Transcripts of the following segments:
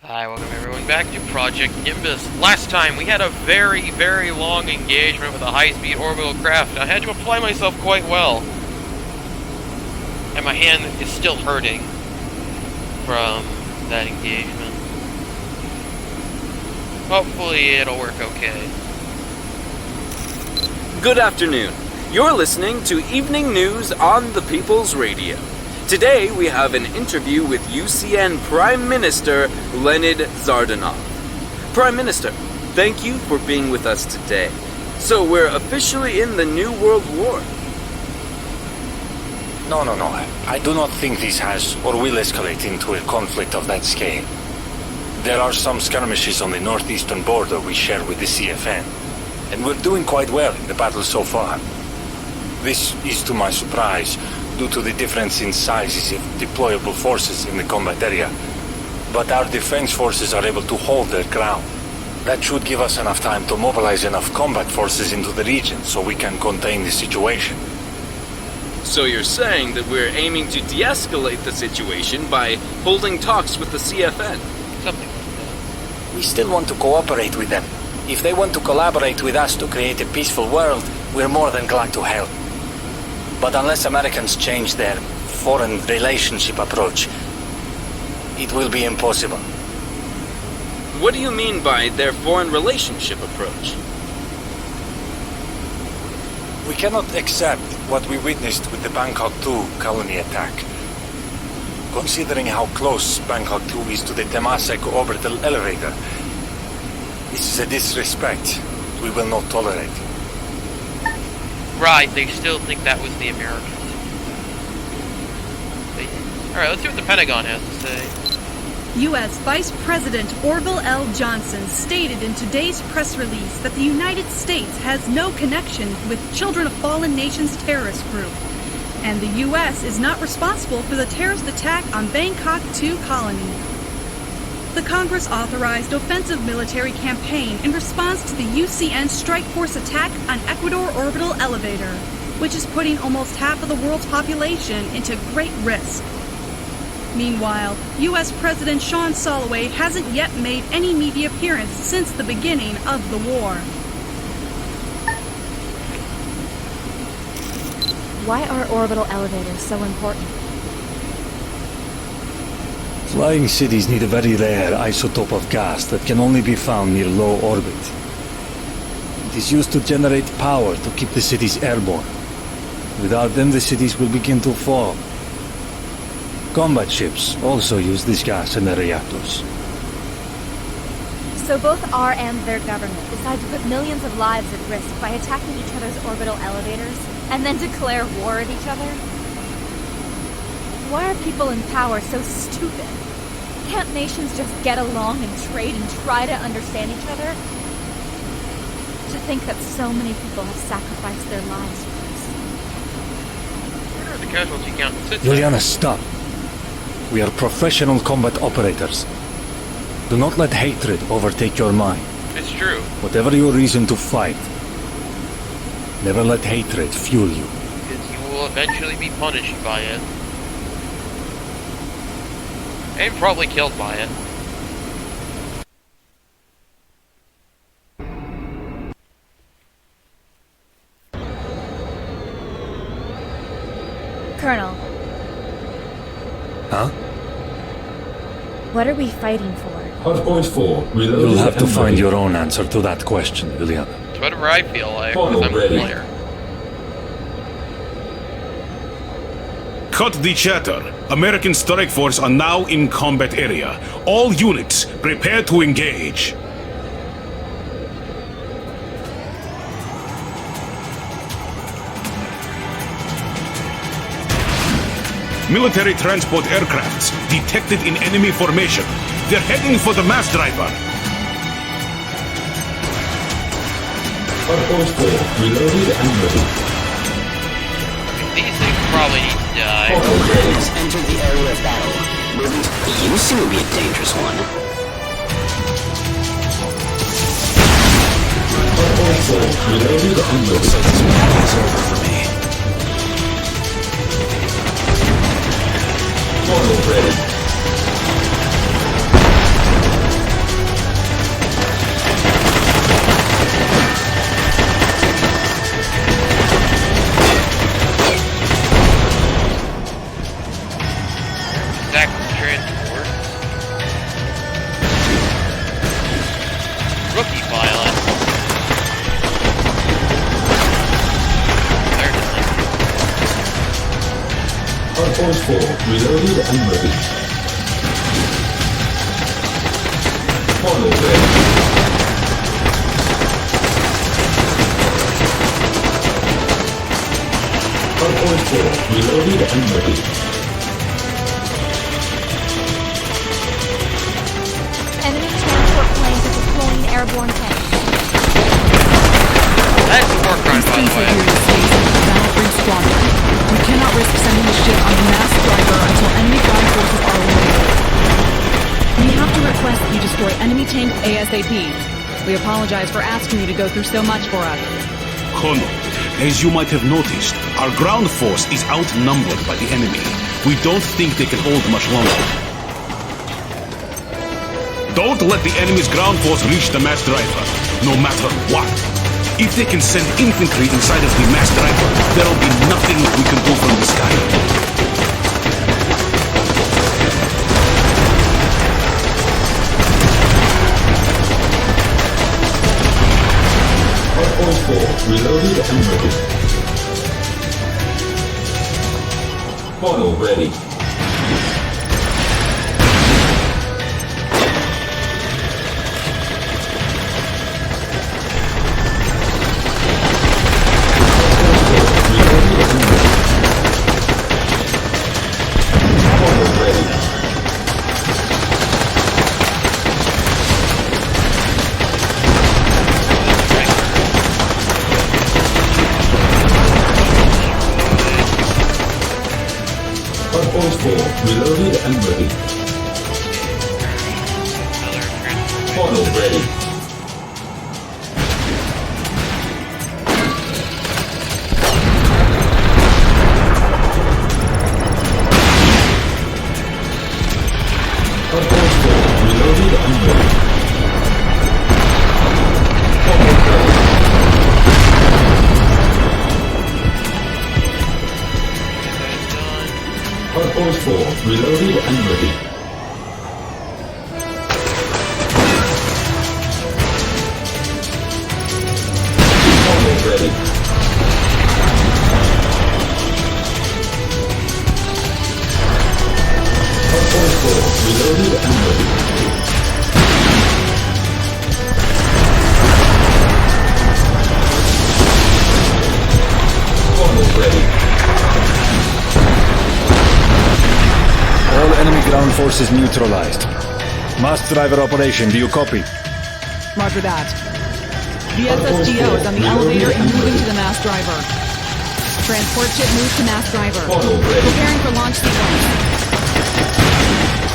Hi, welcome everyone back to Project Nimbus. Last time we had a very, very long engagement with a high-speed orbital craft. I had to apply myself quite well. And my hand is still hurting from that engagement. Hopefully it'll work okay. Good afternoon. You're listening to Evening News on the People's Radio. Today we have an interview with UCN Prime Minister Leonid Zardanov. Prime Minister, thank you for being with us today. So we're officially in the New World War. No. I do not think this has or will escalate into a conflict of that scale. There are some skirmishes on the northeastern border we share with the CFN, and we're doing quite well in the battle so far. This is, to my surprise, due to the difference in sizes of deployable forces in the combat area. But our defense forces are able to hold their ground. That should give us enough time to mobilize enough combat forces into the region so we can contain the situation. So you're saying that we're aiming to de-escalate the situation by holding talks with the CFN? Something like that. We still want to cooperate with them. If they want to collaborate with us to create a peaceful world, we're more than glad to help. But unless Americans change their foreign relationship approach, it will be impossible. What do you mean by their foreign relationship approach? We cannot accept what we witnessed with the Bangkok 2 colony attack. Considering how close Bangkok 2 is to the Temasek orbital elevator, this is a disrespect we will not tolerate. Right, they still think that was the Americans. Alright, let's see what the Pentagon has to say. U.S. Vice President Orville L. Johnson stated in today's press release that the United States has no connection with Children of Fallen Nations terrorist group, and the U.S. is not responsible for the terrorist attack on Bangkok 2 colony. The Congress authorized offensive military campaign in response to the UCN Strike Force attack on Ecuador orbital elevator, which is putting almost half of the world's population into great risk. Meanwhile, U.S. President Sean Soloway hasn't yet made any media appearance since the beginning of the war. Why are orbital elevators so important? Flying cities need a very rare isotope of gas that can only be found near low orbit. It is used to generate power to keep the cities airborne. Without them, the cities will begin to fall. Combat ships also use this gas in their reactors. So both our and their government decide to put millions of lives at risk by attacking each other's orbital elevators, and then declare war at each other? Why are people in power so stupid? Can't nations just get along and trade and try to understand each other? To think that so many people have sacrificed their lives for this. Where are the casualty count sits? Juliana, stop. We are professional combat operators. Do not let hatred overtake your mind. It's true. Whatever your reason to fight, never let hatred fuel you. Because you will eventually be punished by it. And probably killed by it. Colonel. Huh? What are we fighting for? Hardpoint 4, reloaded. You'll have to find your own answer to that question, Juliana. It's whatever I feel like, because I'm a player. Cut the chatter. American strike force are now in combat area. All units, prepare to engage. Military transport aircrafts detected in enemy formation. They're heading for the mass driver. Hardpoint 4, reloaded and ready. These things probably need to die. Has entered the area of battle. Moving you seem to be a dangerous one. Hardpoint 4, reloaded and ready. This battle is over for me. Model ready. 4, reloaded and ready. Funnel ready. Hardpoint 4, reloaded and ready. Enemy transport planes are deploying airborne tanks. That's a war crime, by the way. Battlefree Squadron. We cannot risk sending the ship on a mass driver until enemy ground forces are eliminated. We have to request that you destroy enemy tank ASAP. We apologize for asking you to go through so much for us. Colonel, as you might have noticed, our ground force is outnumbered by the enemy. We don't think they can hold much longer. Don't let the enemy's ground force reach the mass driver, no matter what. If they can send infantry inside of the mass driver, there'll be nothing we can do from the sky. Hardpoint 4, reloaded and ready. Funnel ready. Hardpoint 4, reloaded and ready. Funnel ready. Hardpoint 4, reloaded and ready. Funnel ready. Hardpoint 4, reloaded and ready. Funnel ready. Hardpoint 4, reloaded and ready. Funnel ready. All enemy ground forces neutralized. Mass driver operation, do you copy? Roger that. The SSGO is on the elevator and moving to the mass driver. Transport ship moves to mass driver. Funnel ready. Preparing for launch sequence.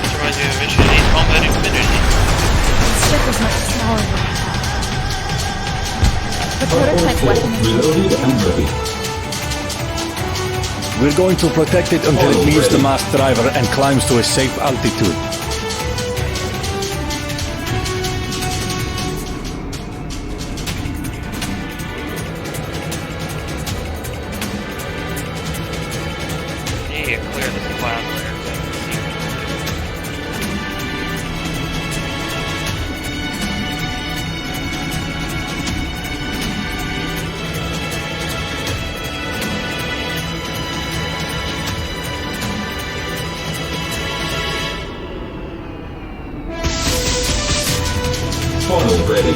This reminds me of Mission 8 Combat Infinity. This ship is much smaller than I thought. The prototype Hardpoint 4, weapon is reloaded and ready. We're going to protect it until it leaves the mass driver and climbs to a safe altitude. Need to clear this cloud layer. Funnel ready.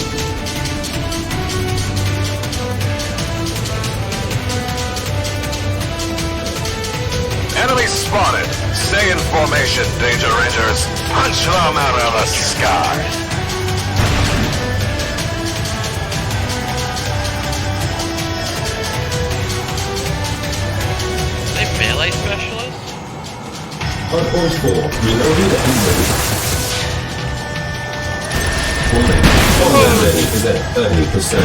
Enemy spotted. Stay in formation, Danger Rangers. Punch them out of the sky. Are they melee specialists? Hardpoint 4, reloaded and ready. Warning, combat ready is at 30%.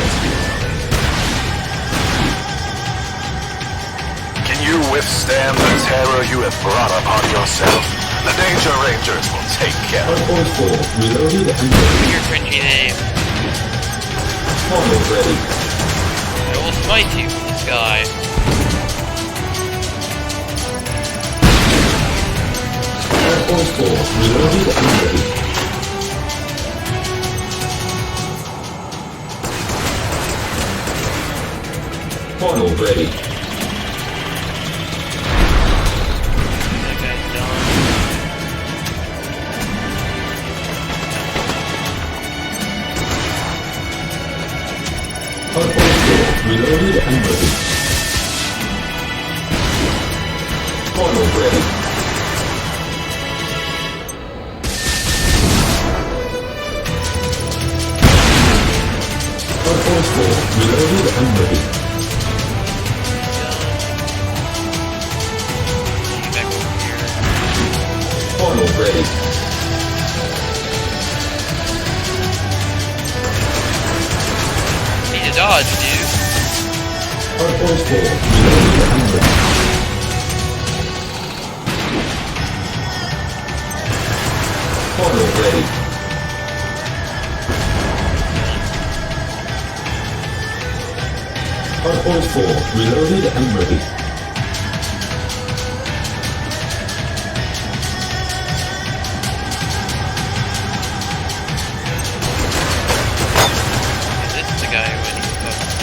Can you withstand the terror you have brought upon yourself? The Danger Rangers will take care of it. Hardpoint 4, reloaded and ready. Your cringy name. Funnel ready. I will smite you from the sky. Hardpoint 4, reloaded and ready. Funnel ready. Hardpoint 4 reloaded and ready. Funnel ready. Hardpoint 4 reloaded and ready. Back over here. Funnel ready. Need to dodge, dude. Hardpoint 4 reloaded and ready. Funnel ready. Hardpoint 4 reloaded and ready. This is the guy who I need to focus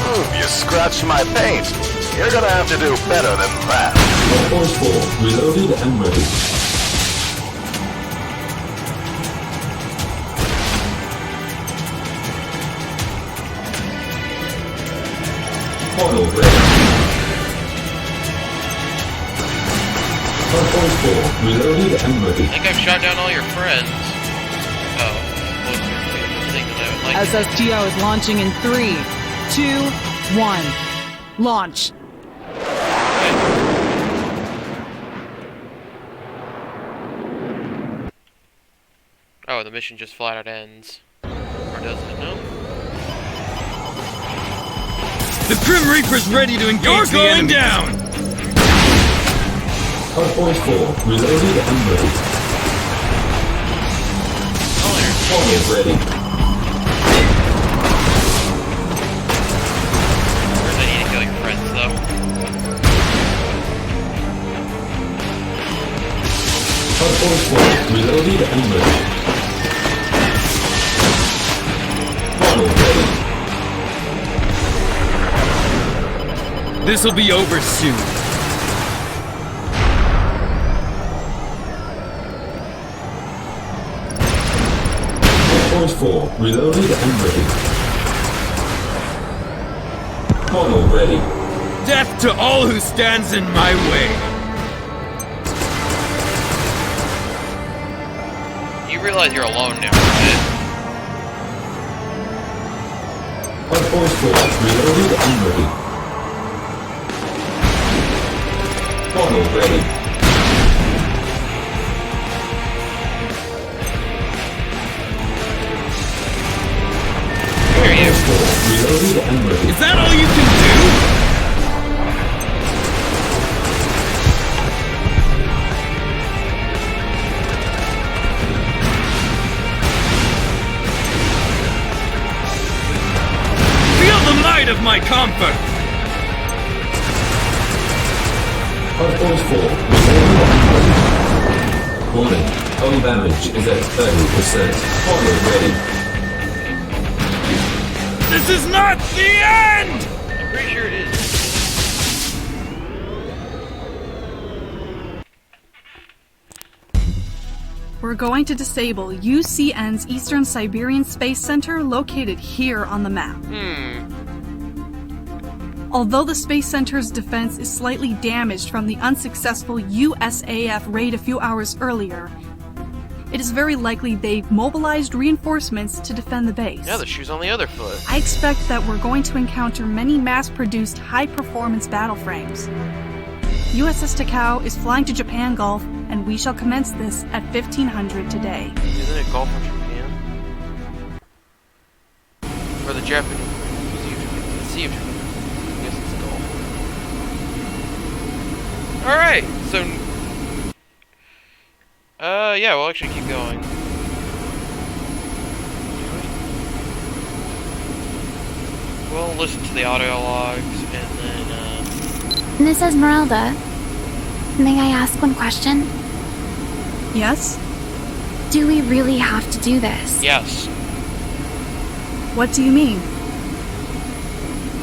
on. You scratched my paint. You're gonna have to do better than that. Hardpoint 4 reloaded and ready. Funnel ready. Hardpoint 4 reloaded and ready. I think I've shot down all your friends. Oh, closer to the thing that I would like. SSTO is launching in 3, 2, 1. Launch. Oh, the mission just flat out ends. Or doesn't it? No? The Grim Reaper's ready to engage the enemy. Down! Hardpoint 4 reloaded and ready. Funnel ready. First, I need to kill your friends, though. Hardpoint 4 reloaded and ready. Funnel ready. This'll be over soon. Hardpoint 4 reloaded and ready. Funnel ready. Death to all who stands in my way. You realize you're alone now, right? Hardpoint 4 reloaded and ready. Funnel ready. Where are you? Hardpoint 4 reloaded and ready. Is that all you can do? Feel the light of my comfort! Hardpoint 4 reloaded and ready. Warning, hull damage is at 30%. Funnel ready. This is not the end! I'm pretty sure it is. We're going to disable UCN's Eastern Siberian Space Center located here on the map. Although the Space Center's defense is slightly damaged from the unsuccessful USAF raid a few hours earlier, it is very likely they've mobilized reinforcements to defend the base. Now the shoe's on the other foot. I expect that we're going to encounter many mass-produced high-performance battle frames. USS Takao is flying to Japan Gulf, and we shall commence this at 1500 today. Isn't it Gulf of Japan? Or the Japanese? The Sea of Japan. I guess it's Gulf. Alright, so... yeah, we'll actually keep going. We'll listen to the audio logs, and then, Miss Esmeralda, may I ask one question? Yes? Do we really have to do this? Yes. What do you mean?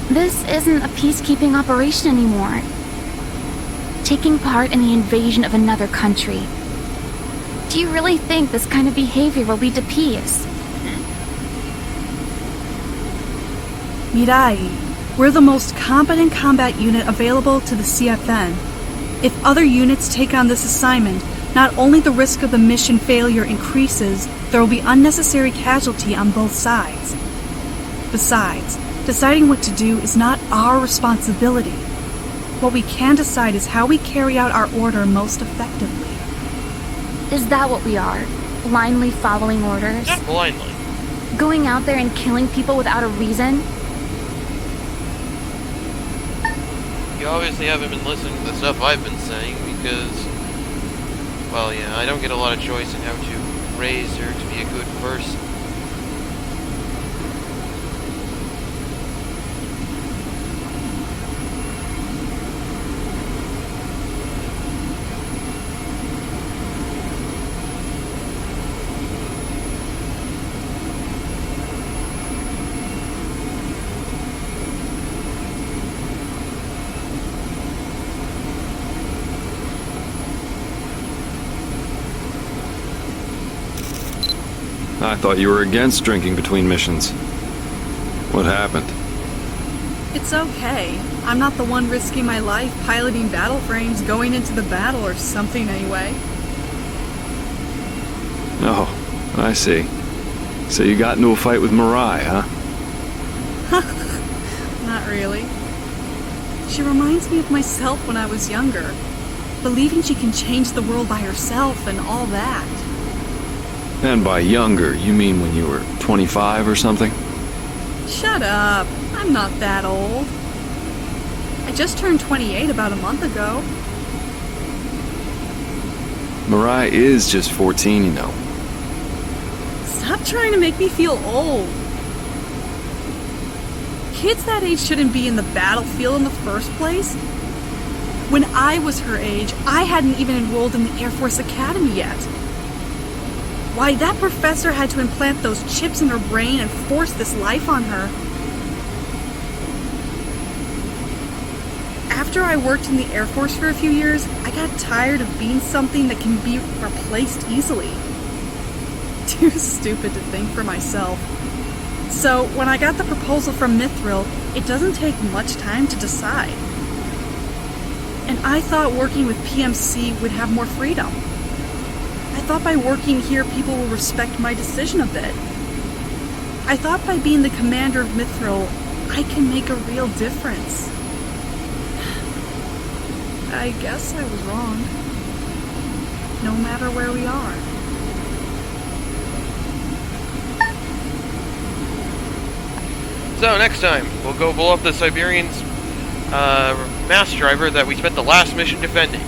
This isn't a peacekeeping operation anymore. Taking part in the invasion of another country. Do you really think this kind of behavior will lead to peace? Mirai, we're the most competent combat unit available to the CFN. If other units take on this assignment, not only the risk of the mission failure increases, there will be unnecessary casualty on both sides. Besides, deciding what to do is not our responsibility. What we can decide is how we carry out our order most effectively. Is that what we are? Blindly following orders? Not blindly. Going out there and killing people without a reason? You obviously haven't been listening to the stuff I've been saying because, well, yeah, I don't get a lot of choice in how to raise her to be a good person. I thought you were against drinking between missions. What happened? It's okay. I'm not the one risking my life piloting battle frames going into the battle or something anyway. Oh, I see. So you got into a fight with Mirai, huh? Not really. She reminds me of myself when I was younger, believing she can change the world by herself and all that. And by younger, you mean when you were 25 or something? Shut up. I'm not that old. I just turned 28 about a month ago. Mirai is just 14, you know. Stop trying to make me feel old. Kids that age shouldn't be in the battlefield in the first place. When I was her age, I hadn't even enrolled in the Air Force Academy yet. Why, that professor had to implant those chips in her brain and force this life on her. After I worked in the Air Force for a few years, I got tired of being something that can be replaced easily. Too stupid to think for myself. So, when I got the proposal from Mithril, it doesn't take much time to decide. And I thought working with PMC would have more freedom. I thought by working here, people will respect my decision a bit. I thought by being the commander of Mithril, I can make a real difference. I guess I was wrong. No matter where we are. So next time, we'll go blow up the Siberian's mass driver that we spent the last mission defending.